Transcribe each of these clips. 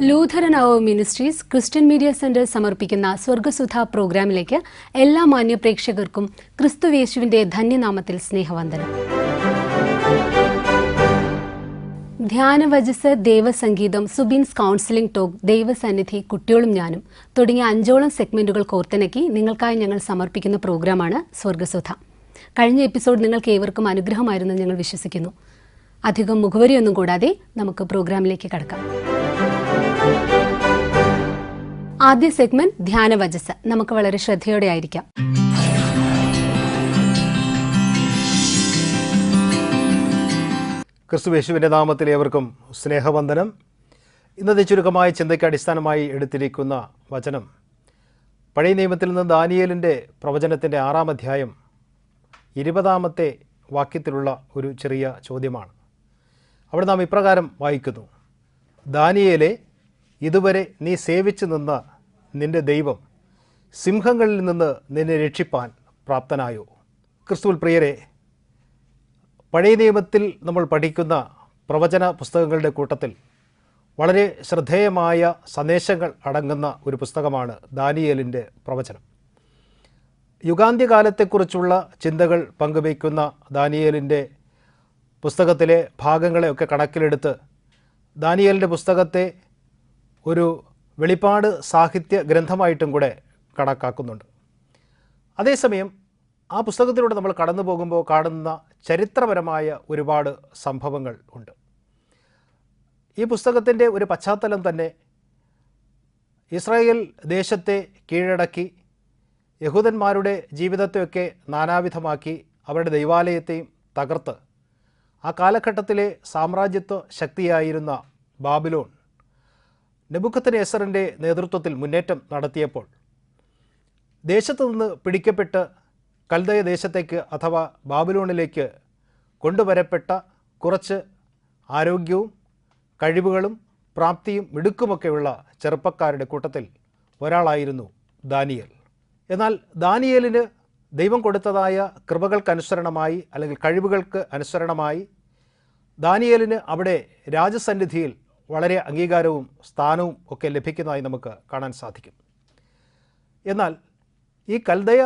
Lutheran അവർ ministries Christian media centre സമർപ്പിക്കുന്ന സ്വർഗസുധ പ്രോഗ്രാമിലേക്ക് എല്ലാ മാന്യ പ്രേക്ഷകർക്കും ക്രിസ്തുയേശുവിന്റെ ധന്യനാമത്തിൽ സ്നേഹവന്ദനം. ധ്യാനവചസ്, ദേവസംഗീതം, സുബിൻസ് കൗൺസിലിംഗ് ടോക്ക്, ദൈവസന്നിധി, കുട്ടികളും ഞാനും തുടങ്ങിയ 5ഓളം സെഗ്മെന്റുകൾ കോർത്തിണക്കി നിങ്ങൾക്കായി ഞങ്ങൾ സമർപ്പിക്കുന്ന പ്രോഗ്രാമാണ് സ്വർഗസുധ. കഴിഞ്ഞ എപ്പിസോഡ് നിങ്ങൾക്ക് ഏവർക്കും അനുഗ്രഹമായിരുന്നെന്ന് ഞങ്ങൾ വിശ്വസിക്കുന്നു. അധികം മുഖവരിയൊന്നും കൂടാതെ നമുക്ക് പ്രോഗ്രാമിലേക്ക് കടക്കാം. ആദ്യ സെഗ്മെന്റ് ധ്യാനവചസ്. നമുക്ക് വളരെ ശ്രദ്ധയോടെ ആയിരിക്കാം. ക്രിസ്തുയേശുവിൻ്റെ നാമത്തിൽ ഏവർക്കും സ്നേഹവന്ദനം. ഇന്നത്തെ ചുരുക്കമായ ചിന്തയ്ക്ക് അടിസ്ഥാനമായി എടുത്തിരിക്കുന്ന വചനം പഴയ നിയമത്തിൽ നിന്ന് ദാനിയേലിൻ്റെ പ്രവചനത്തിൻ്റെ 6-ാം അധ്യായം 20-ാമത്തെ വാക്യത്തിലുള്ള ഒരു ചെറിയ ചോദ്യമാണ്. അവിടെ നാം ഇപ്രകാരം വായിക്കുന്നു: ദാനിയേലെ, ഇതുവരെ നീ സേവിച്ചു നിന്ന നിന്റെ ദൈവം സിംഹങ്ങളിൽ നിന്ന് നിന്നെ രക്ഷിപ്പാൻ പ്രാപ്തനായോ? ക്രിസ്തുവിൽ പ്രിയരെ, പഴയ നിയമത്തിൽ നമ്മൾ പഠിക്കുന്ന പ്രവചന പുസ്തകങ്ങളുടെ കൂട്ടത്തിൽ വളരെ ശ്രദ്ധേയമായ സന്ദേശങ്ങൾ അടങ്ങുന്ന ഒരു പുസ്തകമാണ് ദാനിയേലിൻ്റെ പ്രവചനം. യുഗാന്ത്യകാലത്തെക്കുറിച്ചുള്ള ചിന്തകൾ പങ്കുവയ്ക്കുന്ന ദാനിയേലിൻ്റെ പുസ്തകത്തിലെ ഭാഗങ്ങളെയൊക്കെ കണക്കിലെടുത്ത് ദാനിയേലിൻ്റെ പുസ്തകത്തെ ഒരു വെളിപ്പാട് സാഹിത്യ ഗ്രന്ഥമായിട്ടും കൂടെ കണക്കാക്കുന്നുണ്ട്. അതേസമയം ആ പുസ്തകത്തിലൂടെ നമ്മൾ കടന്നു പോകുമ്പോൾ കാണുന്ന ചരിത്രപരമായ ഒരുപാട് സംഭവങ്ങൾ ഉണ്ട്. ഈ പുസ്തകത്തിൻ്റെ ഒരു പശ്ചാത്തലം തന്നെ ഇസ്രായേൽ ദേശത്തെ കീഴടക്കി യഹൂദന്മാരുടെ ജീവിതത്തെയൊക്കെ നാനാവിധമാക്കി അവരുടെ ദൈവാലയത്തെയും തകർത്ത് ആ കാലഘട്ടത്തിലെ സാമ്രാജ്യത്വ ശക്തിയായിരുന്ന ബാബിലോൺ നെബൂഖദ്നേസറിൻ്റെ നേതൃത്വത്തിൽ മുന്നേറ്റം നടത്തിയപ്പോൾ ദേശത്തു നിന്ന് പിടിക്കപ്പെട്ട് കൽദയ ദേശത്തേക്ക് അഥവാ ബാബിലോണിലേക്ക് കൊണ്ടുവരപ്പെട്ട കുറച്ച് ആരോഗ്യവും കഴിവുകളും പ്രാപ്തിയും മിടുക്കുമൊക്കെയുള്ള ചെറുപ്പക്കാരുടെ കൂട്ടത്തിൽ ഒരാളായിരുന്നു ദാനിയേൽ. എന്നാൽ ദാനിയേലിന് ദൈവം കൊടുത്തതായ കൃപകൾക്കനുസരണമായി അല്ലെങ്കിൽ കഴിവുകൾക്ക് അനുസരണമായി ദാനിയേലിന് അവിടെ രാജസന്നിധിയിൽ വളരെ അംഗീകാരവും സ്ഥാനവും ഒക്കെ ലഭിക്കുന്നതായി നമുക്ക് കാണാൻ സാധിക്കും. എന്നാൽ ഈ കൽദയ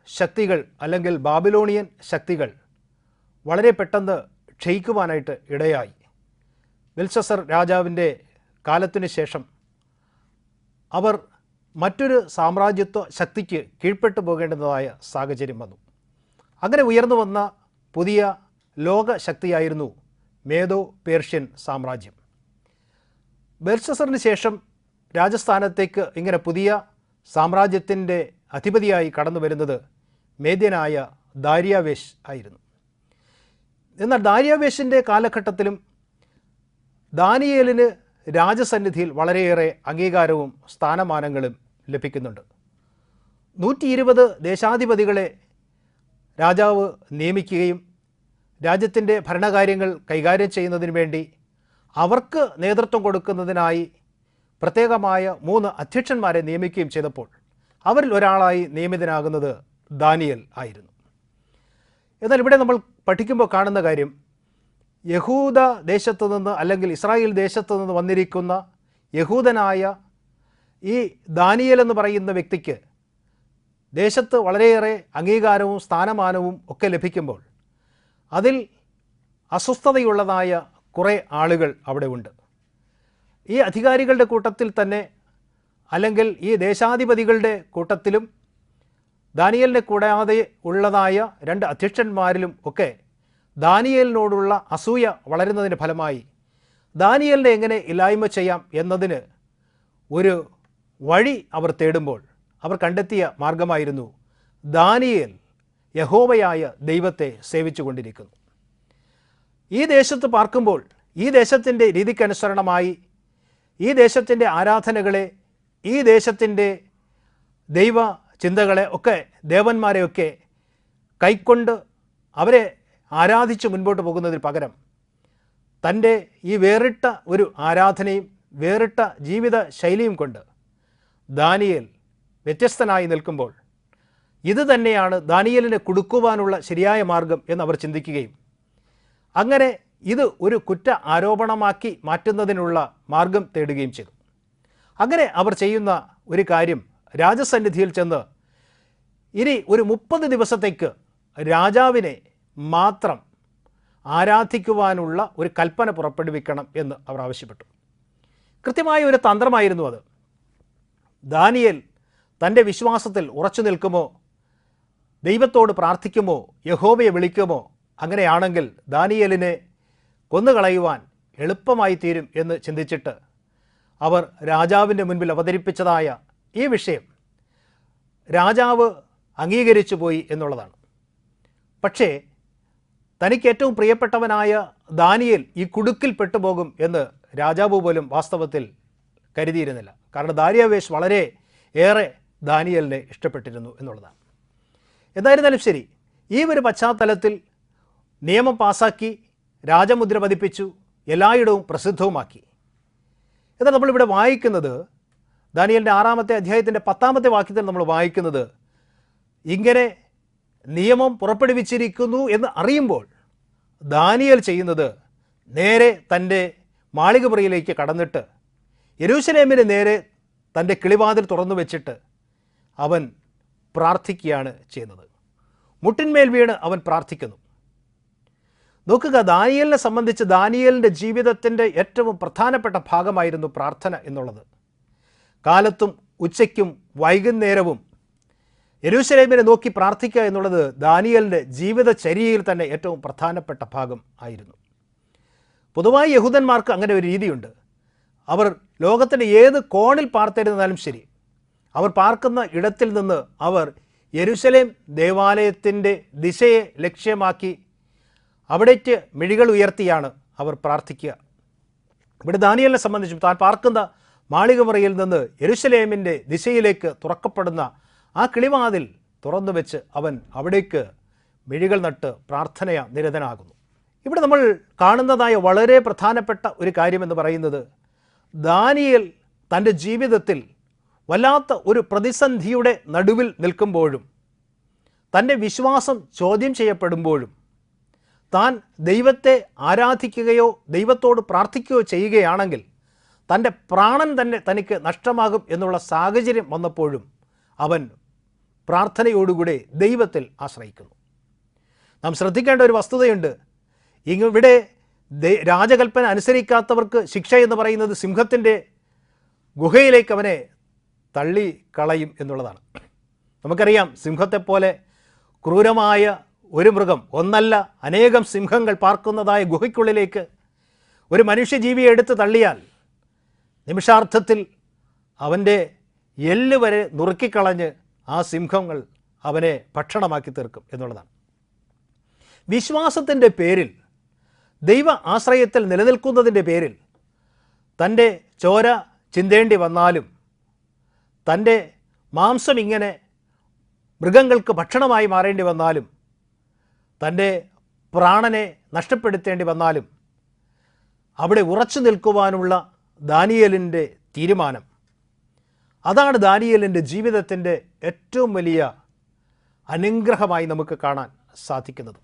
ശക്തികൾ അല്ലെങ്കിൽ ബാബിലോണിയൻ ശക്തികൾ വളരെ പെട്ടെന്ന് ക്ഷയിക്കുവാനായിട്ട് ഇടയായി. ബെൽഷസ്സർ രാജാവിൻ്റെ കാലത്തിനു ശേഷം അവർ മറ്റൊരു സാമ്രാജ്യത്വ ശക്തിക്ക് കീഴ്പ്പെട്ടു പോകേണ്ടതായ സാഹചര്യം വന്നു. അങ്ങനെ ഉയർന്നു വന്ന പുതിയ ലോക ശക്തിയായിരുന്നു മേദോ പേർഷ്യൻ സാമ്രാജ്യം. ബെൽഷസ്സറിന് ശേഷം രാജസ്ഥാനത്തേക്ക് ഇങ്ങനെ പുതിയ സാമ്രാജ്യത്തിൻ്റെ അധിപതിയായി കടന്നു വരുന്നത് മേദ്യനായ ദാരിയാവേശ് ആയിരുന്നു. എന്നാൽ ദാരിയാവേശിൻ്റെ കാലഘട്ടത്തിലും ദാനിയേലിന് രാജസന്നിധിയിൽ വളരെയേറെ അംഗീകാരവും സ്ഥാനമാനങ്ങളും ലഭിക്കുന്നുണ്ട്. 120 ദേശാധിപതികളെ രാജാവ് നിയമിക്കുകയും രാജ്യത്തിൻ്റെ ഭരണകാര്യങ്ങൾ കൈകാര്യം ചെയ്യുന്നതിന് വേണ്ടി അവർക്ക് നേതൃത്വം കൊടുക്കുന്നതിനായി പ്രത്യേകമായ 3 അധ്യക്ഷന്മാരെ നിയമിക്കുകയും ചെയ്തപ്പോൾ അവരിൽ ഒരാളായി നിയമിതനാകുന്നത് ദാനിയേൽ ആയിരുന്നു. എന്നാൽ ഇവിടെ നമ്മൾ പഠിക്കുമ്പോൾ കാണുന്ന കാര്യം, യഹൂദ ദേശത്തു നിന്ന് അല്ലെങ്കിൽ ഇസ്രായേൽ ദേശത്തു നിന്ന് വന്നിരിക്കുന്ന യഹൂദനായ ഈ ദാനിയേൽ എന്ന് പറയുന്ന വ്യക്തിക്ക് ദേശത്ത് വളരെയേറെ അംഗീകാരവും സ്ഥാനമാനവും ഒക്കെ ലഭിക്കുമ്പോൾ അതിൽ അസ്വസ്ഥതയുള്ളതായ കുറേ ആളുകൾ അവിടെ ഉണ്ട്. ഈ അധികാരികളുടെ കൂട്ടത്തിൽ തന്നെ അല്ലെങ്കിൽ ഈ ദേശാധിപതികളുടെ കൂട്ടത്തിലും ദാനിയേലിനെ കൂടാതെ ഉള്ളതായ 2 അധ്യക്ഷന്മാരിലും ഒക്കെ ദാനിയേലിനോടുള്ള അസൂയ വളരുന്നതിന് ഫലമായി ദാനിയേലിനെ എങ്ങനെ ഇല്ലായ്മ ചെയ്യാം എന്നതിന് ഒരു വഴി അവർ തേടുമ്പോൾ അവർ കണ്ടെത്തിയ മാർഗമായിരുന്നു ദാനിയേൽ യഹോവയായ ദൈവത്തെ സേവിച്ചു കൊണ്ടിരിക്കുന്നു. ഈ ദേശത്ത് പാർക്കുമ്പോൾ ഈ ദേശത്തിൻ്റെ രീതിക്കനുസരണമായി ഈ ദേശത്തിൻ്റെ ആരാധനകളെ, ഈ ദേശത്തിൻ്റെ ദൈവ ചിന്തകളെ ഒക്കെ, ദേവന്മാരെയൊക്കെ കൈക്കൊണ്ട് അവരെ ആരാധിച്ച് മുൻപോട്ട് പോകുന്നതിന് പകരം തൻ്റെ ഈ വേറിട്ട ഒരു ആരാധനയും വേറിട്ട ജീവിത ശൈലിയും കൊണ്ട് ദാനിയേൽ വ്യത്യസ്തനായി നിൽക്കുമ്പോൾ ഇത് തന്നെയാണ് ദാനിയേലിനെ കുടുക്കുവാനുള്ള ശരിയായ മാർഗം എന്നവർ ചിന്തിക്കുകയും അങ്ങനെ ഇത് ഒരു കുറ്റ ആരോപണമാക്കി മാറ്റുന്നതിനുള്ള മാർഗം തേടുകയും ചെയ്തു. അങ്ങനെ അവർ ചെയ്യുന്ന ഒരു കാര്യം, രാജസന്നിധിയിൽ ചെന്ന് ഇനി ഒരു 30 ദിവസത്തേക്ക് രാജാവിനെ മാത്രം ആരാധിക്കുവാനുള്ള ഒരു കൽപ്പന പുറപ്പെടുവിക്കണം എന്ന് അവർ ആവശ്യപ്പെട്ടു. കൃത്യമായ ഒരു തന്ത്രമായിരുന്നു അത്. ദാനിയേൽ തൻ്റെ വിശ്വാസത്തിൽ ഉറച്ചു നിൽക്കുമോ, ദൈവത്തോട് പ്രാർത്ഥിക്കുമോ, യഹോവയെ വിളിക്കുമോ? അങ്ങനെയാണെങ്കിൽ ദാനിയേലിനെ കൊന്നുകളയുവാൻ എളുപ്പമായി തീരും എന്ന് ചിന്തിച്ചിട്ട് അവർ രാജാവിൻ്റെ മുൻപിൽ അവതരിപ്പിച്ചതായ ഈ വിഷയം രാജാവ് അംഗീകരിച്ചു പോയി എന്നുള്ളതാണ്. പക്ഷേ തനിക്ക് ഏറ്റവും പ്രിയപ്പെട്ടവനായ ദാനിയേൽ ഈ കുടുക്കിൽ പെട്ടുപോകും എന്ന് രാജാവ് പോലും വാസ്തവത്തിൽ കരുതിയിരുന്നില്ല. കാരണം ദാരിയാവേശ് വളരെ ഏറെ ദാനിയേലിനെ ഇഷ്ടപ്പെട്ടിരുന്നു എന്നുള്ളതാണ്. എന്തായിരുന്നാലും ശരി, ഈ ഒരു പശ്ചാത്തലത്തിൽ നിയമം പാസാക്കി, രാജമുദ്ര പതിപ്പിച്ചു, എല്ലായിടവും പ്രസിദ്ധവുമാക്കി. എന്നാൽ നമ്മളിവിടെ വായിക്കുന്നത് ദാനിയേലിൻ്റെ 6-ാമത്തെ അധ്യായത്തിൻ്റെ 10-ാമത്തെ വാക്യത്തിൽ നമ്മൾ വായിക്കുന്നത്, ഇങ്ങനെ നിയമം പുറപ്പെടുവിച്ചിരിക്കുന്നു എന്ന് അറിയുമ്പോൾ ദാനിയേൽ ചെയ്യുന്നത് നേരെ തൻ്റെ മാളികമുറിയിലേക്ക് കടന്നിട്ട് യെരൂശലേമിന് നേരെ തൻ്റെ കിളിവാതിൽ തുറന്നു വെച്ചിട്ട് അവൻ പ്രാർത്ഥിക്കുകയാണ് ചെയ്യുന്നത്. മുട്ടിന്മേൽ വീണ് അവൻ പ്രാർത്ഥിക്കുന്നു. നോക്കുക, ദാനിയേലിനെ സംബന്ധിച്ച് ദാനിയേലിൻ്റെ ജീവിതത്തിൻ്റെ ഏറ്റവും പ്രധാനപ്പെട്ട ഭാഗമായിരുന്നു പ്രാർത്ഥന എന്നുള്ളത്. കാലത്തും ഉച്ചയ്ക്കും വൈകുന്നേരവും യെരൂശലേമിനെ നോക്കി പ്രാർത്ഥിക്കുക എന്നുള്ളത് ദാനിയേലിൻ്റെ ജീവിതചര്യയിൽ തന്നെ ഏറ്റവും പ്രധാനപ്പെട്ട ഭാഗം ആയിരുന്നു. പൊതുവായി യഹൂദന്മാർക്ക് അങ്ങനെ ഒരു രീതിയുണ്ട്. അവർ ലോകത്തിൻ്റെ ഏത് കോണിൽ പാർത്തിരുന്നാലും ശരി, അവർ പാർക്കുന്ന ഇടത്തിൽ നിന്ന് അവർ യെരൂശലേം ദേവാലയത്തിൻ്റെ ദിശയെ ലക്ഷ്യമാക്കി അവിടേക്ക് മിഴികൾ ഉയർത്തിയാണ് അവർ പ്രാർത്ഥിക്കുക. ഇവിടെ ദാനിയേലിനെ സംബന്ധിച്ചും താൻ പാർക്കുന്ന മാളികമുറിയിൽ നിന്ന് യെരൂശലേമിൻ്റെ ദിശയിലേക്ക് തുറക്കപ്പെടുന്ന ആ കിളിവാതിൽ തുറന്നു വെച്ച് അവൻ അവിടേക്ക് മിഴികൾ നട്ട് പ്രാർത്ഥനയ നിരതനാകുന്നു. ഇവിടെ നമ്മൾ കാണുന്നതായ വളരെ പ്രധാനപ്പെട്ട ഒരു കാര്യമെന്ന് പറയുന്നത്, ദാനിയേൽ തൻ്റെ ജീവിതത്തിൽ വല്ലാത്ത ഒരു പ്രതിസന്ധിയുടെ നടുവിൽ നിൽക്കുമ്പോഴും, തൻ്റെ വിശ്വാസം ചോദ്യം ചെയ്യപ്പെടുമ്പോഴും, താൻ ദൈവത്തെ ആരാധിക്കുകയോ ദൈവത്തോട് പ്രാർത്ഥിക്കുകയോ ചെയ്യുകയാണെങ്കിൽ തൻ്റെ പ്രാണൻ തന്നെ തനിക്ക് നഷ്ടമാകും എന്നുള്ള സാഹചര്യം വന്നപ്പോഴും അവൻ പ്രാർത്ഥനയോടുകൂടെ ദൈവത്തിൽ ആശ്രയിക്കുന്നു. നാം ശ്രദ്ധിക്കേണ്ട ഒരു വസ്തുതയുണ്ട്. ഇവിടെ രാജകൽപ്പന അനുസരിക്കാത്തവർക്ക് ശിക്ഷ എന്ന് പറയുന്നത് സിംഹത്തിൻ്റെ ഗുഹയിലേക്ക് അവനെ തള്ളിക്കളയും എന്നുള്ളതാണ്. നമുക്കറിയാം, സിംഹത്തെപ്പോലെ ക്രൂരമായ ഒരു മൃഗം, ഒന്നല്ല അനേകം സിംഹങ്ങൾ പാർക്കുന്നതായ ഗുഹയ്ക്കുള്ളിലേക്ക് ഒരു മനുഷ്യജീവിയെ എടുത്ത് തള്ളിയാൽ നിമിഷാർത്ഥത്തിൽ അവൻ്റെ എല്ല് വരെ നുറുക്കിക്കളഞ്ഞ് ആ സിംഹങ്ങൾ അവനെ ഭക്ഷണമാക്കി തീർക്കും എന്നുള്ളതാണ്. വിശ്വാസത്തിൻ്റെ പേരിൽ, ദൈവ ആശ്രയത്തിൽ നിലനിൽക്കുന്നതിൻ്റെ പേരിൽ തൻ്റെ ചോര ചിന്തേണ്ടി വന്നാലും, തൻ്റെ മാംസം ഇങ്ങനെ മൃഗങ്ങൾക്ക് ഭക്ഷണമായി മാറേണ്ടി വന്നാലും, തൻ്റെ പ്രാണനെ നഷ്ടപ്പെടുത്തേണ്ടി വന്നാലും അവിടെ ഉറച്ചു നിൽക്കുവാനുള്ള ദാനിയേലിൻ്റെ തീരുമാനം, അതാണ് ദാനിയേലിൻ്റെ ജീവിതത്തിൻ്റെ ഏറ്റവും വലിയ അനുഗ്രഹമായി നമുക്ക് കാണാൻ സാധിക്കുന്നത്.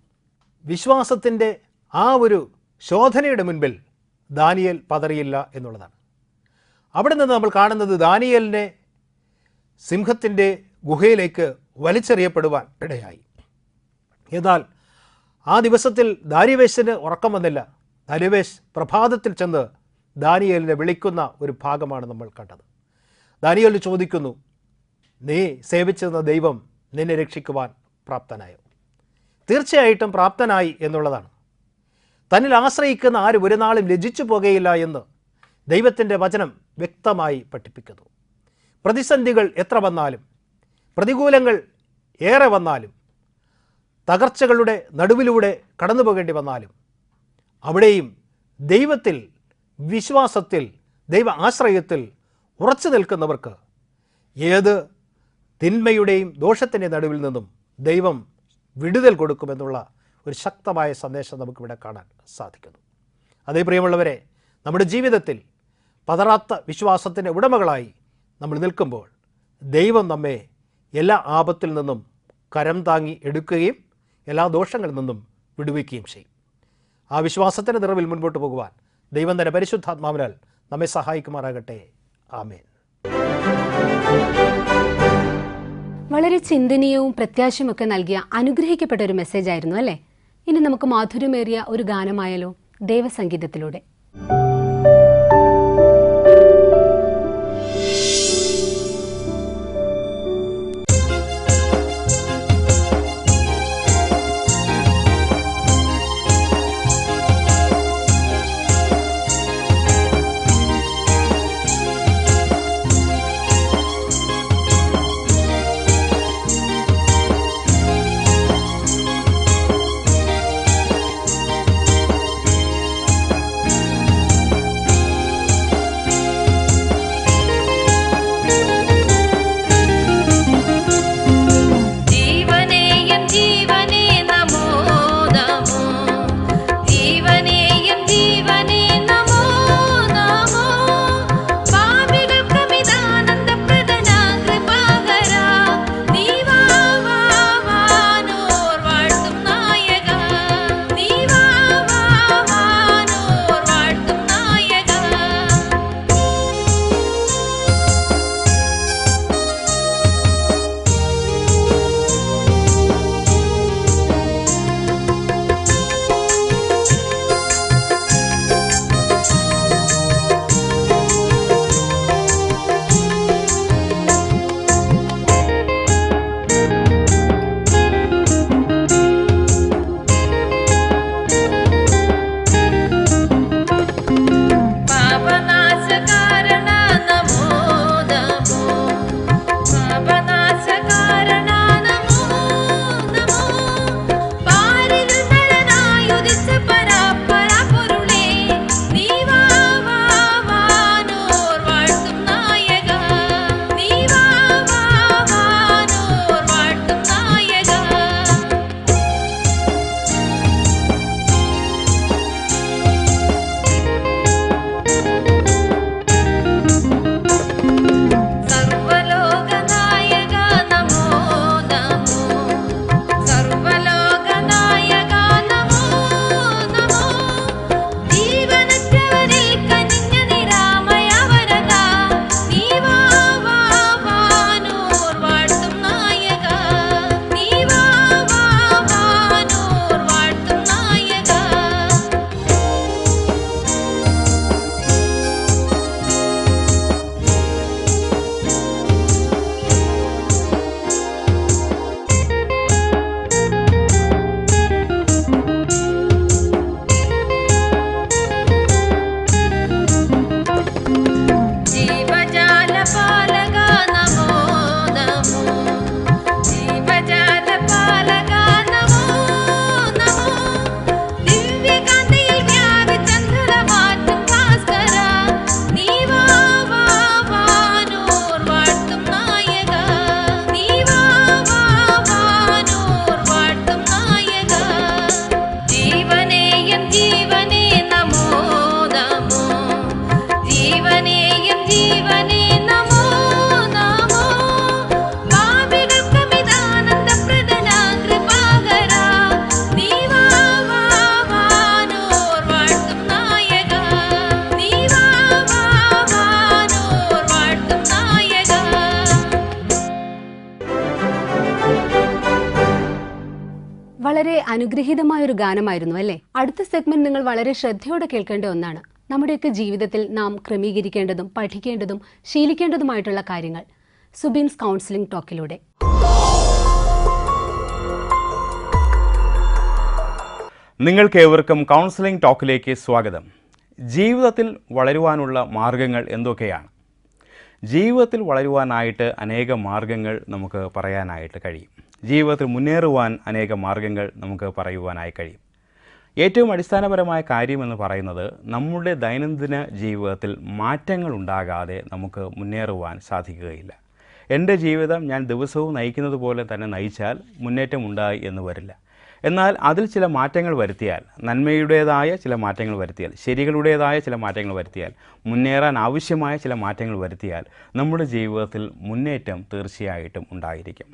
വിശ്വാസത്തിൻ്റെ ആ ഒരു ശോധനയുടെ മുൻപിൽ ദാനിയേൽ പതറിയില്ല എന്നുള്ളതാണ്. അവിടെ നിന്ന് നമ്മൾ കാണുന്നത് ദാനിയേലിനെ സിംഹത്തിൻ്റെ ഗുഹയിലേക്ക് വലിച്ചെറിയപ്പെടുവാൻ ഇടയായി. എന്നാൽ ആ ദിവസത്തിൽ ദാരിവേശിന് ഉറക്കം വന്നില്ല. ദാരിവേശ് പ്രഭാതത്തിൽ ചെന്ന് ദാനിയേലിനെ വിളിക്കുന്ന ഒരു ഭാഗമാണ് നമ്മൾ കണ്ടത്. ദാനിയേൽ ചോദിക്കുന്നു, നീ സേവിച്ചിരുന്ന ദൈവം നിന്നെ രക്ഷിക്കുവാൻ പ്രാപ്തനായോ? തീർച്ചയായിട്ടും പ്രാപ്തനായി എന്നുള്ളതാണ്. തന്നിൽ ആശ്രയിക്കുന്ന ആരും ഒരു നാളും ലജ്ജിച്ചു പോകുകയില്ല എന്ന് ദൈവത്തിൻ്റെ വചനം വ്യക്തമായി പഠിപ്പിക്കുന്നു. പ്രതിസന്ധികൾ എത്ര വന്നാലും, പ്രതികൂലങ്ങൾ ഏറെ വന്നാലും, തകർച്ചകളുടെ നടുവിലൂടെ കടന്നു പോകേണ്ടി വന്നാലും, അവിടെയും ദൈവത്തിൽ, വിശ്വാസത്തിൽ, ദൈവ ആശ്രയത്തിൽ ഉറച്ചു നിൽക്കുന്നവർക്ക് ഏത് തിന്മയുടെയും ദോഷത്തിൻ്റെ നടുവിൽ നിന്നും ദൈവം വിടുതൽ കൊടുക്കുമെന്നുള്ള ഒരു ശക്തമായ സന്ദേശം നമുക്കിവിടെ കാണാൻ സാധിക്കുന്നു. അതേ പ്രിയമുള്ളവരെ, നമ്മുടെ ജീവിതത്തിൽ പതറാത്ത വിശ്വാസത്തിൻ്റെ ഉടമകളായി നമ്മൾ നിൽക്കുമ്പോൾ ദൈവം നമ്മെ എല്ലാ ആപത്തിൽ നിന്നും കരം താങ്ങി എടുക്കുകയും എല്ലാ ദോഷങ്ങളിൽ നിന്നും വിടുവിക്കുകയും ചെയ്യും. ആ വിശ്വാസത്തിൻ്റെ നിറവിൽ മുൻപോട്ട് പോകുവാൻ ദൈവം തന്നെ പരിശുദ്ധാത്മാവിനാൽ നമ്മെ സഹായിക്കുമാറാകട്ടെ. ആമേൻ. വളരെ ചിന്തനീയവും പ്രത്യാശയുമൊക്കെ നൽകിയ അനുഗ്രഹിക്കപ്പെട്ട ഒരു മെസ്സേജ് ആയിരുന്നു അല്ലേ? ഇനി നമുക്ക് മാധുര്യമേറിയ ഒരു ഗാനമായാലോ, ദേവസംഗീതത്തിലൂടെ. വളരെ അനുഗ്രഹീതമായൊരു ഗാനമായിരുന്നു അല്ലേ? അടുത്ത സെഗ്മെന്റ് നിങ്ങൾ വളരെ ശ്രദ്ധയോടെ കേൾക്കേണ്ട ഒന്നാണ്. നമ്മുടെയൊക്കെ ജീവിതത്തിൽ നാം ക്രമീകരിക്കേണ്ടതും പഠിക്കേണ്ടതും ശീലിക്കേണ്ടതുമായിട്ടുള്ള കാര്യങ്ങൾ സുബിൻസ് കൗൺസിലിംഗ് ടോക്കിലൂടെ. നിങ്ങൾക്കേവർക്കും കൗൺസിലിംഗ് ടോക്കിലേക്ക് സ്വാഗതം. ജീവിതത്തിൽ വളരുവാനുള്ള മാർഗങ്ങൾ എന്തൊക്കെയാണ്? ജീവിതത്തിൽ വളരുവാനായിട്ട് അനേക മാർഗങ്ങൾ നമുക്ക് പറയാനായിട്ട് കഴിയും. ജീവിതത്തിൽ മുന്നേറുവാൻ അനേക മാർഗങ്ങൾ നമുക്ക് പറയുവാനായി കഴിയും. ഏറ്റവും അടിസ്ഥാനപരമായ കാര്യമെന്ന് പറയുന്നത് നമ്മുടെ ദൈനംദിന ജീവിതത്തിൽ മാറ്റങ്ങൾ ഉണ്ടാകാതെ നമുക്ക് മുന്നേറുവാൻ സാധിക്കുകയില്ല. എൻ്റെ ജീവിതം ഞാൻ ദിവസവും നയിക്കുന്നത് പോലെ തന്നെ നയിച്ചാൽ മുന്നേറ്റം ഉണ്ടായി എന്ന് വരില്ല. എന്നാൽ അതിൽ ചില മാറ്റങ്ങൾ വരുത്തിയാൽ, നന്മയുടേതായ ചില മാറ്റങ്ങൾ വരുത്തിയാൽ, ശരികളുടേതായ ചില മാറ്റങ്ങൾ വരുത്തിയാൽ, മുന്നേറാൻ ആവശ്യമായ ചില മാറ്റങ്ങൾ വരുത്തിയാൽ നമ്മുടെ ജീവിതത്തിൽ മുന്നേറ്റം തീർച്ചയായിട്ടും ഉണ്ടായിരിക്കും.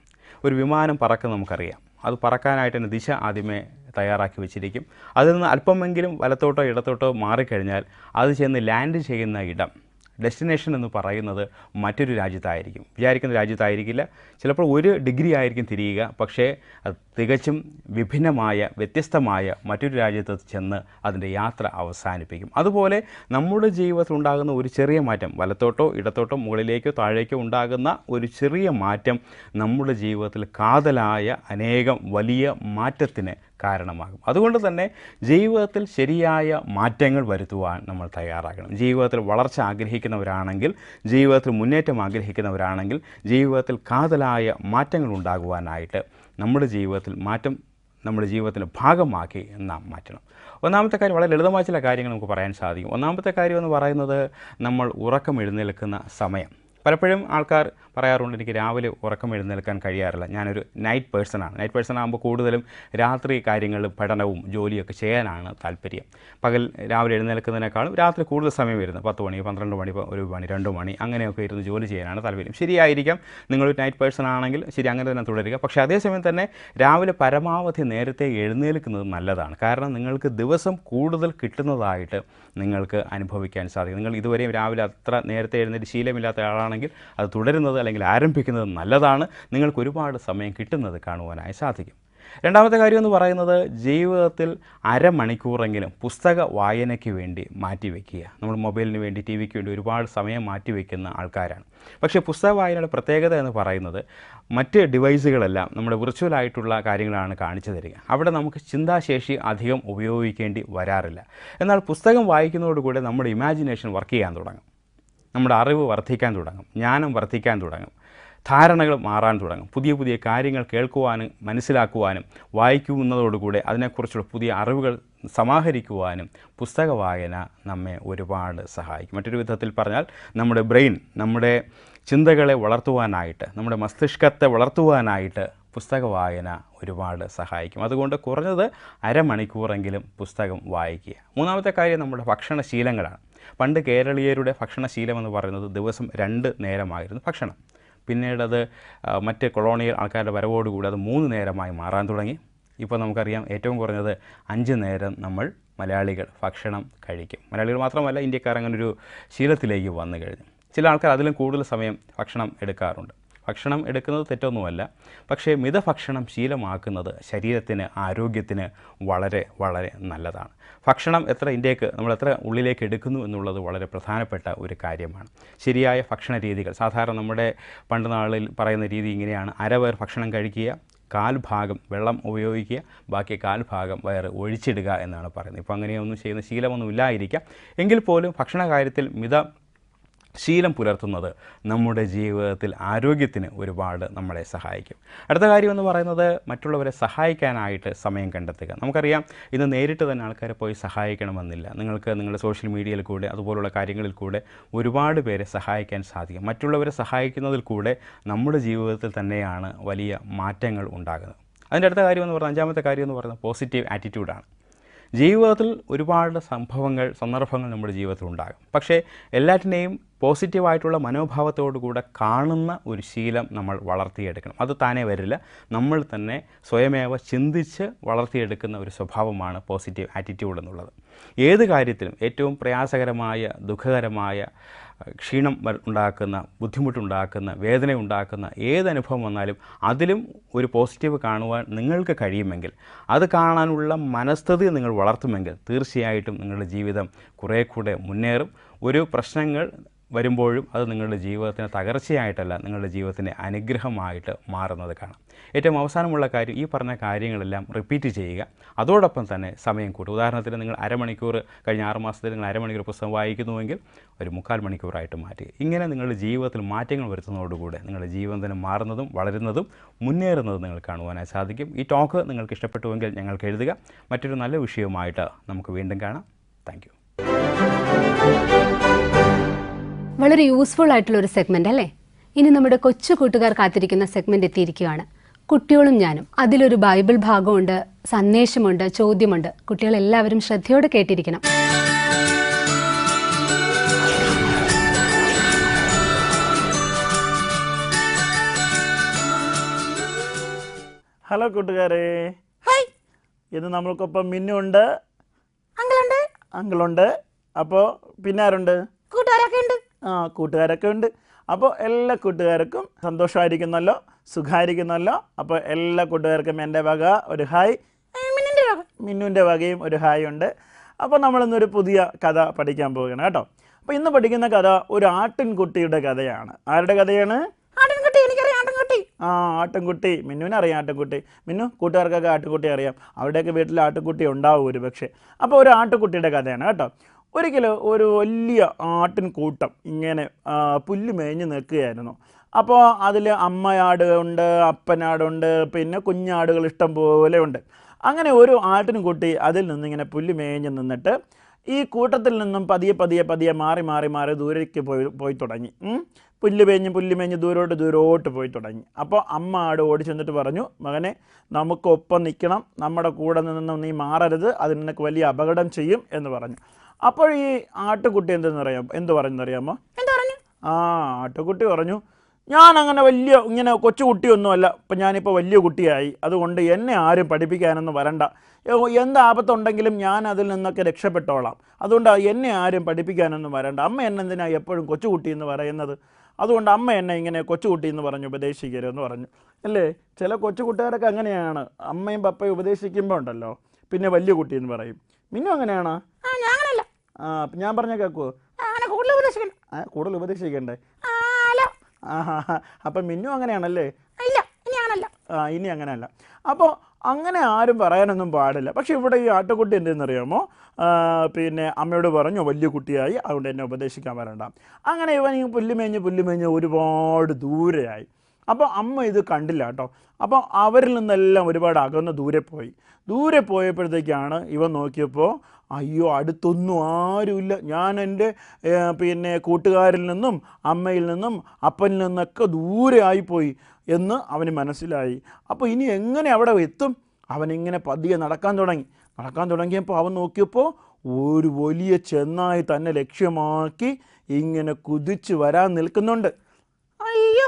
ഒരു വിമാനം പറക്കുന്ന നമുക്കറിയാം. അത് പറക്കാനായിട്ട് തന്നെ ദിശ ആദ്യമേ തയ്യാറാക്കി വെച്ചിരിക്കും. അതിൽ നിന്ന് അല്പമെങ്കിലും വലത്തോട്ടോ ഇടത്തോട്ടോ മാറിക്കഴിഞ്ഞാൽ അത് ചെന്ന് ലാൻഡ് ചെയ്യുന്ന ഇടം ഡെസ്റ്റിനേഷൻ എന്ന് പറയുന്നത് മറ്റൊരു രാജ്യത്തായിരിക്കും, വിചാരിക്കുന്ന രാജ്യത്തായിരിക്കില്ല. ചിലപ്പോൾ ഒരു ഡിഗ്രി ആയിരിക്കും തിരിയുക, പക്ഷേ അത് തികച്ചും വിഭിന്നമായ വ്യത്യസ്തമായ മറ്റൊരു രാജ്യത്ത് ചെന്ന് അതിൻ്റെ യാത്ര അവസാനിപ്പിക്കും. അതുപോലെ നമ്മുടെ ജീവിതത്തിൽ ഉണ്ടാകുന്ന ഒരു ചെറിയ മാറ്റം, വലത്തോട്ടോ ഇടത്തോട്ടോ മുകളിലേക്കോ താഴേക്കോ ഉണ്ടാകുന്ന ഒരു ചെറിയ മാറ്റം നമ്മുടെ ജീവിതത്തിൽ കാതലായ അനേകം വലിയ മാറ്റത്തിന് കാരണമാകും. അതുകൊണ്ട് തന്നെ ജീവിതത്തിൽ ശരിയായ മാറ്റങ്ങൾ വരുത്തുവാൻ നമ്മൾ തയ്യാറാകണം. ജീവിതത്തിൽ വളർച്ച ആഗ്രഹിക്കുന്നവരാണെങ്കിൽ, ജീവിതത്തിൽ മുന്നേറ്റം ആഗ്രഹിക്കുന്നവരാണെങ്കിൽ, ജീവിതത്തിൽ കാതലായ മാറ്റങ്ങൾ ഉണ്ടാകുവാനായിട്ട് നമ്മുടെ ജീവിതത്തിൽ മാറ്റം നമ്മുടെ ജീവിതത്തിൻ്റെ ഭാഗമാക്കി നാം മാറ്റണം. ഒന്നാമത്തെ കാര്യം, വളരെ ലളിതമായ ചില കാര്യങ്ങൾ നമുക്ക് പറയാൻ സാധിക്കും. ഒന്നാമത്തെ കാര്യം എന്ന് പറയുന്നത് നമ്മൾ ഉറക്കം എഴുന്നേൽക്കുന്ന സമയം. പലപ്പോഴും ആൾക്കാർ പറയാറുണ്ട്, എനിക്ക് രാവിലെ ഉറക്കം എഴുന്നേൽക്കാൻ കഴിയാറില്ല, ഞാനൊരു നൈറ്റ് പേഴ്സണാണ്. നൈറ്റ് പേഴ്സൺ ആകുമ്പോൾ കൂടുതലും രാത്രി കാര്യങ്ങളും പഠനവും ജോലിയൊക്കെ ചെയ്യാനാണ് താല്പര്യം. പകൽ രാവിലെ എഴുന്നേൽക്കുന്നതിനേക്കാളും രാത്രി കൂടുതൽ സമയം വരുന്നത് 10 മണി 12 മണി 1 മണി 2 മണി അങ്ങനെയൊക്കെ ഇരുന്ന് ജോലി ചെയ്യാനാണ് താല്പര്യം. ശരിയായിരിക്കാം, നിങ്ങളൊരു നൈറ്റ് പേഴ്സൺ ആണെങ്കിൽ ശരി, അങ്ങനെ തന്നെ തുടരുക. പക്ഷേ അതേസമയം തന്നെ രാവിലെ പരമാവധി നേരത്തെ എഴുന്നേൽക്കുന്നത് നല്ലതാണ്. കാരണം നിങ്ങൾക്ക് ദിവസം കൂടുതൽ കിട്ടുന്നതായിട്ട് നിങ്ങൾക്ക് അനുഭവിക്കാൻ സാധിക്കും. നിങ്ങൾ ഇതുവരെയും രാവിലെ അത്ര നേരത്തെ എഴുന്നേറ്റ് ശീലമില്ലാത്ത ആളാണെങ്കിൽ അത് തുടരുന്നത് അല്ലെങ്കിൽ ആരംഭിക്കുന്നത് നല്ലതാണ്. നിങ്ങൾക്ക് ഒരുപാട് സമയം കിട്ടുന്നത് കാണുവാനായി സാധിക്കും. രണ്ടാമത്തെ കാര്യം എന്ന് പറയുന്നത്, ജീവിതത്തിൽ അരമണിക്കൂറെങ്കിലും പുസ്തക വായനയ്ക്ക് വേണ്ടി മാറ്റിവെക്കുക. നമ്മൾ മൊബൈലിന് വേണ്ടി ടി വിക്ക് വേണ്ടി ഒരുപാട് സമയം മാറ്റിവെക്കുന്ന ആൾക്കാരാണ്. പക്ഷേ പുസ്തക വായനയുടെ പ്രത്യേകത എന്ന് പറയുന്നത്, മറ്റ് ഡിവൈസുകളെല്ലാം നമ്മുടെ വിർച്വലായിട്ടുള്ള കാര്യങ്ങളാണ് കാണിച്ചു തരിക. അവിടെ നമുക്ക് ചിന്താശേഷി അധികം ഉപയോഗിക്കേണ്ടി വരാറില്ല. എന്നാൽ പുസ്തകം വായിക്കുന്നതോടുകൂടി നമ്മുടെ ഇമാജിനേഷൻ വർക്ക് ചെയ്യാൻ തുടങ്ങും, നമ്മുടെ അറിവ് വർദ്ധിക്കാൻ തുടങ്ങും, ജ്ഞാനം വർദ്ധിക്കാൻ തുടങ്ങും, ധാരണകൾ മാറാൻ തുടങ്ങും. പുതിയ പുതിയ കാര്യങ്ങൾ കേൾക്കുവാനും മനസ്സിലാക്കുവാനും വായിക്കുന്നതോടുകൂടെ അതിനെക്കുറിച്ചുള്ള പുതിയ അറിവുകൾ സമാഹരിക്കുവാനും പുസ്തക വായന നമ്മെ ഒരുപാട് സഹായിക്കും. മറ്റൊരു വിധത്തിൽ പറഞ്ഞാൽ, നമ്മുടെ ബ്രെയിൻ, നമ്മുടെ ചിന്തകളെ വളർത്തുവാനായിട്ട്, നമ്മുടെ മസ്തിഷ്കത്തെ വളർത്തുവാനായിട്ട് പുസ്തക വായന ഒരുപാട് സഹായിക്കും. അതുകൊണ്ട് കുറഞ്ഞത് അരമണിക്കൂറെങ്കിലും പുസ്തകം വായിക്കുക. മൂന്നാമത്തെ കാര്യം നമ്മുടെ ഭക്ഷണശീലങ്ങളാണ്. പണ്ട് കേരളീയരുടെ ഭക്ഷണശീലം എന്ന് പറയുന്നത് ദിവസം 2 നേരമായിരുന്നു ഭക്ഷണം. പിന്നീടത് മറ്റ് കൊളോണിയൽ ആൾക്കാരുടെ വരവോടുകൂടി അത് 3 നേരമായി മാറാൻ തുടങ്ങി. ഇപ്പോൾ നമുക്കറിയാം, ഏറ്റവും കുറഞ്ഞത് 5 നേരം നമ്മൾ മലയാളികൾ ഭക്ഷണം കഴിക്കും. മലയാളികൾ മാത്രമല്ല, ഇന്ത്യക്കാർ അങ്ങനൊരു ശീലത്തിലേക്ക് വന്നു കഴിഞ്ഞു. ചില ആൾക്കാർ അതിലും കൂടുതൽ സമയം ഭക്ഷണം എടുക്കാറുണ്ട്. ഭക്ഷണം എടുക്കുന്നത് തെറ്റൊന്നുമല്ല, പക്ഷേ മിതഭക്ഷണം ശീലമാക്കുന്നത് ശരീരത്തിന്, ആരോഗ്യത്തിന് വളരെ വളരെ നല്ലതാണ്. ഭക്ഷണം നമ്മൾ എത്ര ഉള്ളിലേക്ക് എടുക്കുന്നു എന്നുള്ളത് വളരെ പ്രധാനപ്പെട്ട ഒരു കാര്യമാണ്. ശരിയായ ഭക്ഷണ രീതികൾ, സാധാരണ നമ്മുടെ പണ്ട് നാളിൽ പറയുന്ന രീതി ഇങ്ങനെയാണ്: അരവയർ ഭക്ഷണം കഴിക്കുക, 1/4 ഭാഗം വെള്ളം ഉപയോഗിക്കുക, ബാക്കി 1/4 ഭാഗം വയറ് ഒഴിച്ചിടുക എന്നാണ് പറയുന്നത്. ഇപ്പോൾ അങ്ങനെയൊന്നും ചെയ്യുന്ന ശീലമൊന്നും ഇല്ലായിരിക്കാം. എങ്കിൽ പോലും ഭക്ഷണ കാര്യത്തിൽ ശീലം പുലർത്തുന്നത് നമ്മുടെ ജീവിതത്തിൽ ആരോഗ്യത്തിന് ഒരുപാട് നമ്മളെ സഹായിക്കും. അടുത്ത കാര്യം എന്ന് പറയുന്നത്, മറ്റുള്ളവരെ സഹായിക്കാനായിട്ട് സമയം കണ്ടെത്തുക. നമുക്കറിയാം, ഇന്ന് നേരിട്ട് തന്നെ ആൾക്കാരെ പോയി സഹായിക്കണമെന്നില്ല. നിങ്ങൾക്ക് നിങ്ങളുടെ സോഷ്യൽ മീഡിയയിൽ കൂടെ, അതുപോലുള്ള കാര്യങ്ങളിൽ കൂടെ ഒരുപാട് പേരെ സഹായിക്കാൻ സാധിക്കും. മറ്റുള്ളവരെ സഹായിക്കുന്നതിൽ കൂടെ നമ്മുടെ ജീവിതത്തിൽ തന്നെയാണ് വലിയ മാറ്റങ്ങൾ ഉണ്ടാകുന്നത്. അതിൻ്റെ അടുത്ത കാര്യം എന്ന് പറഞ്ഞാൽ, 5-ാമത്തെ കാര്യം എന്ന് പറയുന്നത് പോസിറ്റീവ് ആറ്റിറ്റ്യൂഡാണ്. ജീവിതത്തിൽ ഒരുപാട് സന്ദർഭങ്ങൾ നമ്മുടെ ജീവിതത്തിൽ ഉണ്ടാകും. പക്ഷേ എല്ലാറ്റിനെയും പോസിറ്റീവായിട്ടുള്ള മനോഭാവത്തോടുകൂടെ കാണുന്ന ഒരു ശീലം നമ്മൾ വളർത്തിയെടുക്കണം. അത് താനേ വരില്ല, നമ്മൾ തന്നെ സ്വയമേവ ചിന്തിച്ച് വളർത്തിയെടുക്കുന്ന ഒരു സ്വഭാവമാണ് പോസിറ്റീവ് ആറ്റിറ്റ്യൂഡ് എന്നുള്ളത്. ഏത് കാര്യത്തിലും ഏറ്റവും പ്രയാസകരമായ, ദുഃഖകരമായ, ക്ഷീണം ഉണ്ടാക്കുന്ന, ബുദ്ധിമുട്ടുണ്ടാക്കുന്ന, വേദന ഉണ്ടാക്കുന്ന ഏതനുഭവം വന്നാലും അതിലും ഒരു പോസിറ്റീവ് കാണുവാൻ നിങ്ങൾക്ക് കഴിയുമെങ്കിൽ, അത് കാണാനുള്ള മനസ്ഥിതി നിങ്ങൾ വളർത്തുമെങ്കിൽ, തീർച്ചയായിട്ടും നിങ്ങളുടെ ജീവിതം കുറേ കൂടെ മുന്നേറും. ഒരു പ്രശ്നങ്ങൾ വരുമ്പോഴും അത് നിങ്ങളുടെ ജീവിതത്തിന് തകർച്ചയായിട്ടല്ല, നിങ്ങളുടെ ജീവിതത്തിന് അനുഗ്രഹമായിട്ട് മാറുന്നത് കാണാം. ഏറ്റവും അവസാനമുള്ള കാര്യം, ഈ പറഞ്ഞ കാര്യങ്ങളെല്ലാം റിപ്പീറ്റ് ചെയ്യുക. അതോടൊപ്പം തന്നെ സമയം കൂട്ടുക. ഉദാഹരണത്തിന്, നിങ്ങൾ അരമണിക്കൂർ കഴിഞ്ഞ 6 മാസത്തിൽ നിങ്ങൾ അരമണിക്കൂർ പുസ്തകം വായിക്കുന്നുവെങ്കിൽ ഒരു 3/4 മണിക്കൂറായിട്ട് മാറ്റുക. ഇങ്ങനെ നിങ്ങളുടെ ജീവിതത്തിൽ മാറ്റങ്ങൾ വരുത്തുന്നതോടുകൂടെ നിങ്ങളുടെ ജീവിതത്തിന് മാറുന്നതും വളരുന്നതും മുന്നേറുന്നതും നിങ്ങൾ കാണുവാനായി സാധിക്കും. ഈ ടോക്ക് നിങ്ങൾക്ക് ഇഷ്ടപ്പെട്ടുവെങ്കിൽ ഞങ്ങൾക്ക് എഴുതുക. മറ്റൊരു നല്ല വിഷയവുമായിട്ട് നമുക്ക് വീണ്ടും കാണാം. Thank you. വളരെ യൂസ്ഫുൾ ആയിട്ടുള്ള ഒരു സെഗ്മെന്റ് അല്ലേ? ഇനി നമ്മുടെ കൊച്ചു കൂട്ടുകാർ കാത്തിരിക്കുന്ന സെഗ്മെന്റ് എത്തിയിരിക്കുകയാണ്, കുട്ടികളും ഞാനും. അതിലൊരു ബൈബിൾ ഭാഗമുണ്ട്, സന്ദേശമുണ്ട്, ചോദ്യമുണ്ട്. കുട്ടികളെല്ലാവരും ശ്രദ്ധയോടെ കേട്ടിരിക്കണം. ഹലോ കൂട്ടുകാരെ, ഹായ്. ഇത് നമ്മൾക്കൊപ്പം മിന്നുണ്ട്, അങ്കിളുണ്ട്. അപ്പോൾ പിന്നെ ആരുണ്ട്? കൂട്ടുകാരൊക്കെ ഉണ്ട്. കൂട്ടുകാരൊക്കെ ഉണ്ട്. അപ്പോൾ എല്ലാ കൂട്ടുകാർക്കും സന്തോഷമായിരിക്കുന്നല്ലോ, സുഖമായിരിക്കുന്നല്ലോ. അപ്പോൾ എല്ലാ കൂട്ടുകാർക്കും എൻ്റെ വക ഒരു ഹായ്, മിന്നുവിൻ്റെ വകയും ഒരു ഹായ് ഉണ്ട്. അപ്പോൾ നമ്മളിന്നൊരു പുതിയ കഥ പഠിക്കാൻ പോവുകയാണ് കേട്ടോ. അപ്പോൾ ഇന്ന് പഠിക്കുന്ന കഥ ഒരു ആട്ടിൻകുട്ടിയുടെ കഥയാണ്. ആരുടെ കഥയാണ്? ആട്ടിൻകുട്ടി. എനിക്കറിയാം ആട്ടിൻകുട്ടി. ആട്ടിൻകുട്ടി. മിന്നുവിനറിയാം ആട്ടിൻകുട്ടി. മിന്നു, കൂട്ടുകാർക്കൊക്കെ ആട്ടിൻകുട്ടി അറിയാം. അവിടെയൊക്കെ വീട്ടിൽ ആട്ടിൻകുട്ടി ഉണ്ടാവും ഒരു പക്ഷേ. അപ്പോൾ ഒരു ആട്ടിൻകുട്ടിയുടെ കഥയാണ് കേട്ടോ. ഒരിക്കലും ഒരു വലിയ ആട്ടിൻകൂട്ടം ഇങ്ങനെ പുല്ല് മേഞ്ഞ് നിൽക്കുകയായിരുന്നു. അപ്പോൾ അതിൽ അമ്മയാട് ഉണ്ട്, അപ്പനാടുണ്ട്, പിന്നെ കുഞ്ഞാടുകൾ ഇഷ്ടം പോലെ ഉണ്ട്. അങ്ങനെ ഒരു ആട്ടിൻകുട്ടി അതിൽ നിന്നിങ്ങനെ പുല്ല് മേഞ്ഞ് നിന്നിട്ട് ഈ കൂട്ടത്തിൽ നിന്നും പതിയെ മാറി ദൂരേക്ക് പോയി തുടങ്ങി. പുല്ല് മേഞ്ഞ് ദൂരോട്ട് പോയി തുടങ്ങി. അപ്പോൾ അമ്മ ആട് ഓടി ചെന്നിട്ട് പറഞ്ഞു, മകനെ, നമുക്കൊപ്പം നിൽക്കണം, നമ്മുടെ കൂടെ നിന്നും നീ മാറരുത്, അത് നിനക്ക് വലിയ അപകടം ചെയ്യും എന്ന് പറഞ്ഞു. അപ്പോൾ ഈ ആട്ടുകുട്ടി എന്ത് പറഞ്ഞെന്നറിയാമോ? ആട്ടുകുട്ടി പറഞ്ഞു, ഞാൻ അങ്ങനെ ഇങ്ങനെ കൊച്ചു കുട്ടിയൊന്നുമല്ല, ഇപ്പം ഞാനിപ്പോൾ വലിയ കുട്ടിയായി, അതുകൊണ്ട് എന്നെ ആരും പഠിപ്പിക്കാനൊന്നും വരണ്ട. എന്ത് ആപത്തുണ്ടെങ്കിലും ഞാൻ അതിൽ നിന്നൊക്കെ രക്ഷപ്പെട്ടോളാം, അതുകൊണ്ട് എന്നെ ആരും പഠിപ്പിക്കാനൊന്നും വരണ്ട. അമ്മ എന്നെ എന്തിനാണ് എപ്പോഴും കൊച്ചുകുട്ടി എന്ന് പറയുന്നത്? അതുകൊണ്ട് അമ്മ എന്നെ ഇങ്ങനെ കൊച്ചുകുട്ടി എന്ന് പറഞ്ഞ് ഉപദേശിക്കരുതെന്ന് പറഞ്ഞു. അല്ലേ, ചില കൊച്ചു കൂട്ടുകാരൊക്കെ അങ്ങനെയാണ്, അമ്മയും പപ്പയും ഉപദേശിക്കുമ്പോൾ ഉണ്ടല്ലോ പിന്നെ വലിയ കുട്ടി എന്ന് പറയും. മിന്നു അങ്ങനെയാണോ? ഞാൻ പറഞ്ഞ കേൾക്കുമോ? കൂടുതൽ ഉപദേശിക്കണ്ടേ? അപ്പം മിന്നു അങ്ങനെയാണല്ലേ? ഇനി അങ്ങനെയല്ല. അപ്പോൾ അങ്ങനെ ആരും പറയാനൊന്നും പാടില്ല. പക്ഷെ ഇവിടെ ഈ ആട്ടുകുട്ടി എന്തെന്നറിയാമോ? പിന്നെ അമ്മയോട് പറഞ്ഞു, വലിയ കുട്ടിയായി, അതുകൊണ്ട് എന്നെ ഉപദേശിക്കാൻ വരണ്ട. അങ്ങനെ ഇവൻ ഈ പുല്ലുമേഞ്ഞ് ഒരുപാട് ദൂരെയായി. അപ്പോൾ അമ്മ ഇത് കണ്ടില്ല കേട്ടോ. അപ്പോൾ അവരിൽ നിന്നെല്ലാം ഒരുപാട് അകന്ന് ദൂരെ പോയപ്പോഴത്തേക്കാണ് ഇവൻ നോക്കിയപ്പോൾ, അയ്യോ, അടുത്തൊന്നും ആരുമില്ല. ഞാൻ എൻ്റെ പിന്നെ കൂട്ടുകാരിൽ നിന്നും അമ്മയിൽ നിന്നും അപ്പനിൽ നിന്നൊക്കെ ദൂരെ ആയിപ്പോയി എന്ന് അവന് മനസ്സിലായി. അപ്പോൾ ഇനി എങ്ങനെ അവിടെ എത്തും? അവനിങ്ങനെ പതിയെ നടക്കാൻ തുടങ്ങിയപ്പോൾ അവൻ നോക്കിയപ്പോൾ ഒരു വലിയ ചെന്നായി തന്നെ ലക്ഷ്യമാക്കി ഇങ്ങനെ കുതിച്ച് വരാൻ നിൽക്കുന്നുണ്ട്. അയ്യോ,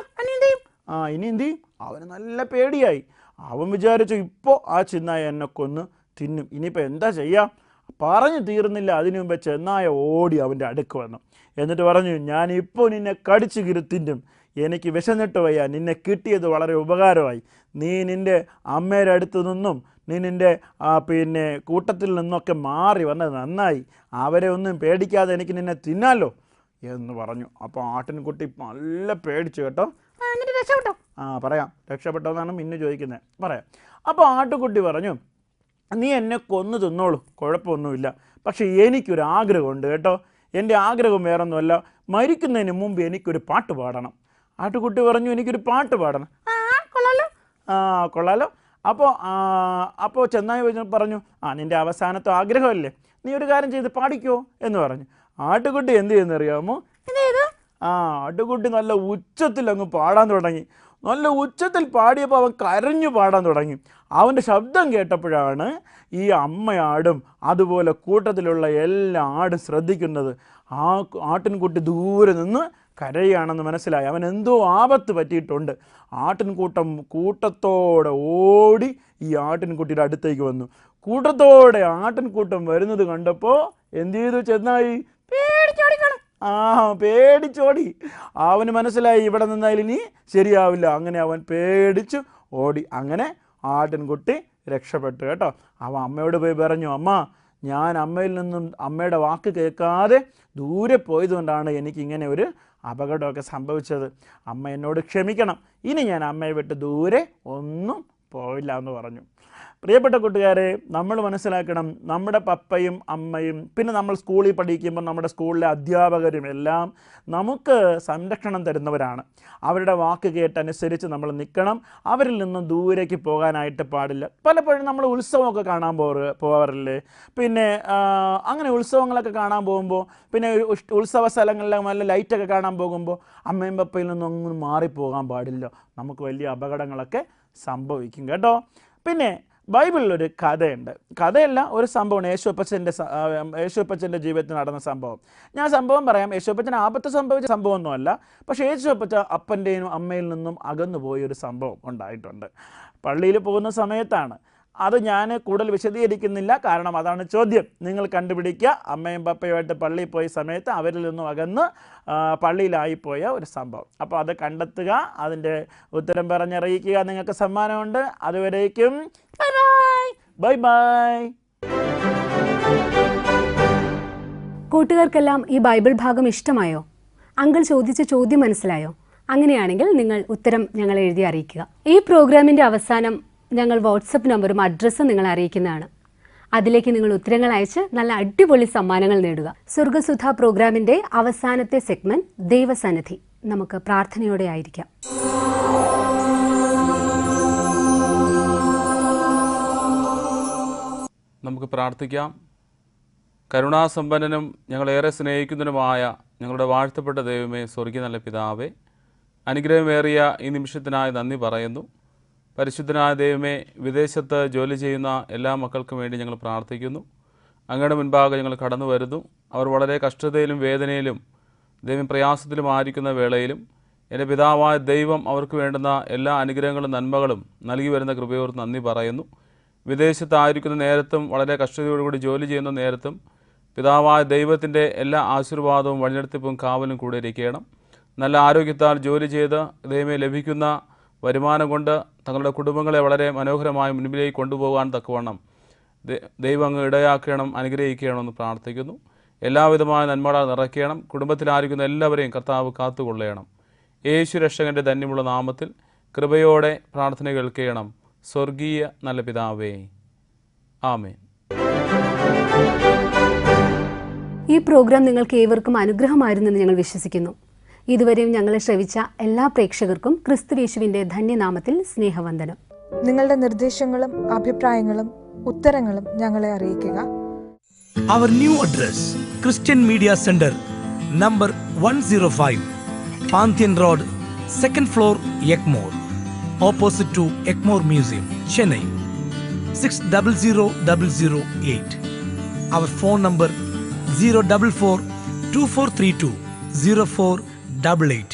ഇനി എന്ത് ചെയ്യും? അവന് നല്ല പേടിയായി. അവൻ വിചാരിച്ചു, ഇപ്പോൾ ആ ചെന്നായി എന്നെ കൊന്ന് തിന്നും, ഇനിയിപ്പോൾ എന്താ ചെയ്യാം? പറഞ്ഞു തീർന്നില്ല, അതിനു മുമ്പേ ചെന്നായ ഓടി അവൻ്റെ അടുക്ക് വന്നു. എന്നിട്ട് പറഞ്ഞു, ഞാനിപ്പോൾ നിന്നെ കടിച്ചു തിന്നും, എനിക്ക് വിശന്നിട്ട് വയ്യ, നിന്നെ കിട്ടിയത് വളരെ ഉപകാരമായി. നീ നിൻ്റെ അമ്മയുടെ അടുത്ത് നിന്നും നീ നിൻ്റെ പിന്നെ കൂട്ടത്തിൽ നിന്നൊക്കെ മാറി വന്നത് നന്നായി, അവരെ ഒന്നും പേടിക്കാതെ എനിക്ക് നിന്നെ തിന്നാലോ എന്ന് പറഞ്ഞു. അപ്പോൾ ആട്ടിൻകുട്ടി നല്ല പേടിച്ചു കേട്ടോ. രക്ഷപ്പെട്ടോ? പറയാം, രക്ഷപ്പെട്ടോ എന്നാണ് മിന്നു ചോദിക്കുന്നത്. പറയാം. അപ്പോൾ ആട്ടുകുട്ടി പറഞ്ഞു, നീ എന്നെ കൊന്നു തിന്നോളൂ, കുഴപ്പമൊന്നുമില്ല, പക്ഷേ എനിക്കൊരു ആഗ്രഹമുണ്ട് കേട്ടോ. എൻ്റെ ആഗ്രഹം വേറൊന്നുമല്ല, മരിക്കുന്നതിന് മുമ്പ് എനിക്കൊരു പാട്ട് പാടണം. ആട്ടുകുട്ടി പറഞ്ഞു, എനിക്കൊരു പാട്ട് പാടണം. കൊള്ളാലോ. അപ്പോൾ ചെന്നായി പറഞ്ഞു, നിൻ്റെ അവസാനത്തെ ആഗ്രഹമല്ലേ, നീ ഒരു കാര്യം ചെയ്ത് പാടിക്കോ എന്ന് പറഞ്ഞു. ആട്ടുകുട്ടി എന്ത് ചെയ്യുന്നറിയാമോ? ആട്ടുകുട്ടി നല്ല ഉച്ചത്തിൽ അങ്ങ് പാടാൻ തുടങ്ങി. നല്ല ഉച്ചത്തിൽ പാടിയപ്പോൾ അവൻ കരഞ്ഞു പാടാൻ തുടങ്ങി. അവൻ്റെ ശബ്ദം കേട്ടപ്പോഴാണ് ഈ അമ്മയാടും അതുപോലെ കൂട്ടത്തിലുള്ള എല്ലാ ആടും ശ്രദ്ധിക്കുന്നത്. ആ ആട്ടിൻകുട്ടി ദൂരെ നിന്ന് കരയുകയാണെന്ന് മനസ്സിലായി. അവൻ എന്തോ ആപത്ത് പറ്റിയിട്ടുണ്ട്. കൂട്ടത്തോടെ ഓടി ഈ ആട്ടിൻകുട്ടിയുടെ അടുത്തേക്ക് വന്നു. കൂട്ടത്തോടെ ആട്ടിൻകൂട്ടം വരുന്നത് കണ്ടപ്പോൾ എന്ത് ചെയ്തു? ചെന്നായി പേടിച്ചോടി. അവന് മനസ്സിലായി, ഇവിടെ നിന്നാലും ഇനി ശരിയാവില്ല. അങ്ങനെ അവൻ പേടിച്ചു ഓടി. അങ്ങനെ ആട്ടിൻകുട്ടി രക്ഷപ്പെട്ടു കേട്ടോ. അവൻ അമ്മയോട് പോയി പറഞ്ഞു, അമ്മ, ഞാൻ അമ്മയിൽ നിന്നും അമ്മയുടെ വാക്ക് കേൾക്കാതെ ദൂരെ പോയതുകൊണ്ടാണ് എനിക്കിങ്ങനെ ഒരു അപകടമൊക്കെ സംഭവിച്ചത്. അമ്മ എന്നോട് ക്ഷമിക്കണം, ഇനി ഞാൻ അമ്മയെ വിട്ട് ദൂരെ ഒന്നും പോയില്ല എന്ന് പറഞ്ഞു. പ്രിയപ്പെട്ട കൂട്ടുകാരെ, നമ്മൾ മനസ്സിലാക്കണം, നമ്മുടെ പപ്പയും അമ്മയും പിന്നെ നമ്മൾ സ്കൂളിൽ പഠിക്കുമ്പോൾ നമ്മുടെ സ്കൂളിലെ അധ്യാപകരും എല്ലാം നമുക്ക് സംരക്ഷണം തരുന്നവരാണ്. അവരുടെ വാക്ക് കേട്ടനുസരിച്ച് നമ്മൾ നിൽക്കണം. അവരിൽ നിന്നും ദൂരേക്ക് പോകാനായിട്ട് പാടില്ല. പലപ്പോഴും നമ്മൾ ഉത്സവമൊക്കെ കാണാൻ പോകാറില്ലേ? പിന്നെ അങ്ങനെ ഉത്സവങ്ങളൊക്കെ കാണാൻ പോകുമ്പോൾ, പിന്നെ ഉത്സവ സ്ഥലങ്ങളിലെ നല്ല ലൈറ്റൊക്കെ കാണാൻ പോകുമ്പോൾ അമ്മയും പപ്പയിൽ നിന്നും ഒന്നും മാറിപ്പോകാൻ പാടില്ല. നമുക്ക് വലിയ അപകടങ്ങളൊക്കെ സംഭവിക്കും കേട്ടോ. പിന്നെ ബൈബിളിലൊരു കഥയുണ്ട്. കഥയല്ല, ഒരു സംഭവമാണ്. യേശുപ്പച്ചൻ്റെ ജീവിതത്തിൽ നടന്ന സംഭവം. ഞാൻ സംഭവം പറയാം. യേശുപ്പച്ചന് ആപത്ത് സംഭവിച്ച സംഭവമൊന്നുമല്ല, പക്ഷേ യേശുപ്പച്ച അപ്പൻ്റെയും അമ്മയിൽ നിന്നും അകന്നു പോയൊരു സംഭവം ഉണ്ടായിട്ടുണ്ട്. പള്ളിയിൽ പോകുന്ന സമയത്താണ്. അത് ഞാൻ കൂടുതൽ വിശദീകരിക്കുന്നില്ല, കാരണം അതാണ് ചോദ്യം. നിങ്ങൾ കണ്ടുപിടിക്കുക. അമ്മയും പപ്പയുമായിട്ട് പള്ളിയിൽ പോയ സമയത്ത് അവരിൽ നിന്നും അകന്ന് പള്ളിയിലായിപ്പോയ ഒരു സംഭവം. അപ്പോൾ അത് കണ്ടെത്തുക, അതിൻ്റെ ഉത്തരം പറഞ്ഞറിയിക്കുക. നിങ്ങൾക്ക് സമ്മാനമുണ്ട്. അതുവരേക്കും ബൈ ബൈ. കൂട്ടുകാർക്കെല്ലാം ഈ ബൈബിൾ ഭാഗം ഇഷ്ടമായോ? അങ്കിൾ ചോദിച്ച ചോദ്യം മനസ്സിലായോ? അങ്ങനെയാണെങ്കിൽ നിങ്ങൾ ഉത്തരം ഞങ്ങളെ എഴുതി അറിയിക്കുക. ഈ പ്രോഗ്രാമിൻ്റെ അവസാനം ഞങ്ങൾ വാട്സപ്പ് നമ്പറും അഡ്രസ്സും നിങ്ങളെ അറിയിക്കുന്നതാണ്. അതിലേക്ക് നിങ്ങൾ ഉത്തരങ്ങൾ അയച്ച് നല്ല അടിപൊളി സമ്മാനങ്ങൾ നേടുക. സ്വർഗസുധ പ്രോഗ്രാമിൻ്റെ അവസാനത്തെ സെഗ്മെന്റ് ദൈവസന്നിധി. നമുക്ക് പ്രാർത്ഥനയോടെ ആയിരിക്കാം. നമുക്ക് പ്രാർത്ഥിക്കാം. കരുണാസമ്പന്നനും ഞങ്ങളേറെ സ്നേഹിക്കുന്നതിനുമായ ഞങ്ങളുടെ വാഴ്ത്തപ്പെട്ട ദൈവമേ, സ്വർഗീയ നല്ല പിതാവേ, അനുഗ്രഹമേറിയ ഈ നിമിഷത്തിനായി നന്ദി പറയുന്നു. പരിശുദ്ധനായ ദൈവമേ, വിദേശത്ത് ജോലി ചെയ്യുന്ന എല്ലാ മക്കൾക്കും വേണ്ടി ഞങ്ങൾ പ്രാർത്ഥിക്കുന്നു. അങ്ങയുടെ മുൻപാകെ ഞങ്ങൾ കടന്നു വരുന്നു. അവർ വളരെ കഷ്ടതയിലും വേദനയിലും ദൈവം പ്രയാസത്തിലും ആയിരിക്കുന്ന വേളയിലും എൻ്റെ പിതാവായ ദൈവം അവർക്ക് വേണ്ടുന്ന എല്ലാ അനുഗ്രഹങ്ങളും നന്മകളും നൽകി വരുന്ന കൃപയോർത്ത് നന്ദി പറയുന്നു. വിദേശത്തായിരിക്കുന്ന നേരത്തും വളരെ കഷ്ടതയോടുകൂടി ജോലി ചെയ്യുന്ന നേരത്തും പിതാവായ ദൈവത്തിൻ്റെ എല്ലാ ആശീർവാദവും വഴിനടത്തിപ്പും കാവലും കൂടെ ഇരിക്കണം. നല്ല ആരോഗ്യത്താൽ ജോലി ചെയ്ത് ദൈവമേ ലഭിക്കുന്ന വരുമാനം കൊണ്ട് തങ്ങളുടെ കുടുംബങ്ങളെ വളരെ മനോഹരമായി മുൻപിലേക്ക് കൊണ്ടുപോകാൻ തക്കവണ്ണം ദൈവം അങ്ങ് ഇടയാക്കണം, അനുഗ്രഹിക്കണമെന്ന് പ്രാർത്ഥിക്കുന്നു. എല്ലാവിധമായ നന്മകളാൽ നിറയ്ക്കണം. കുടുംബത്തിലായിരിക്കുന്ന എല്ലാവരെയും കർത്താവ് കാത്തുകൊള്ളണം. യേശു രക്ഷകൻ്റെ ധന്യമുള്ള നാമത്തിൽ കൃപയോടെ പ്രാർത്ഥന കേൾക്കണം. സ്വർഗീയ നല്ല പിതാവേ, ആമേൻ. ഈ പ്രോഗ്രാം നിങ്ങൾക്ക് ഏവർക്കും അനുഗ്രഹമായിരുന്നെന്ന് ഞങ്ങൾ വിശ്വസിക്കുന്നു. ഇതുവരെയും ഞങ്ങളെ ശ്രവിച്ച എല്ലാ പ്രേക്ഷകർക്കും ക്രിസ്തുയേശുവിൻ്റെ ധന്യനാമത്തിൽ സ്നേഹവന്ദനം. നിങ്ങളുടെ നിർദ്ദേശങ്ങളും അഭിപ്രായങ്ങളും ഉത്തരങ്ങളും ഞങ്ങളെ അറിയിക്കുക. Our new address, Christian Media Center, number 105, Pantheon Road, 2nd floor, Egmore, opposite to Egmore Museum, Chennai, 600008. Our phone number 044 2432 0488.